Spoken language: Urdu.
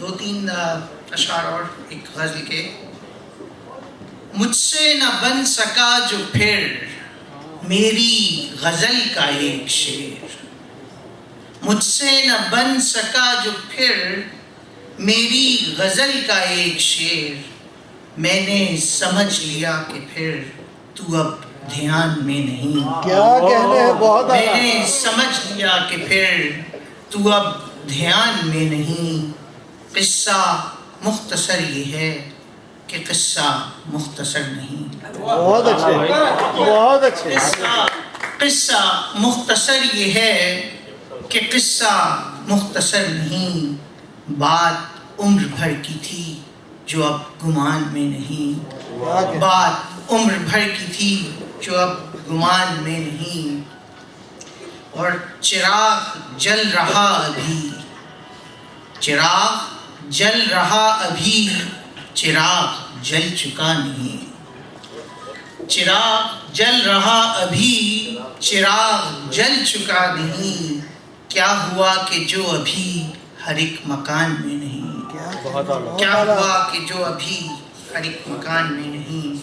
دو تین اشعار اور ایک غزل کے. مجھ سے نہ بن سکا جو پھر میری غزل کا ایک شعر، مجھ سے نہ بن سکا جو پھر میری غزل کا ایک شعر، میں نے سمجھ لیا کہ پھر تو اب دھیان میں نہیں. کیا کہنے ہیں، بہت میں نے سمجھ لیا کہ پھر تو اب دھیان میں نہیں. قصہ مختصر یہ ہے کہ قصہ مختصر نہیں. بہت اچھے، بہت اچھے. قصہ مختصر یہ ہے کہ قصہ مختصر نہیں. بات عمر بھر کی تھی جو اب گمان میں نہیں. بات عمر بھر کی تھی جو اب گمان میں نہیں. اور چراغ جل رہا ابھی، چراغ جل رہا ابھی، چراغ جل چکا نہیں. چراغ جل رہا ابھی، چراغ جل چکا نہیں. کیا ہوا کہ جو ابھی ہر ایک مکان میں نہیں. کیا ہوا کہ جو ابھی ہر ایک مکان میں نہیں.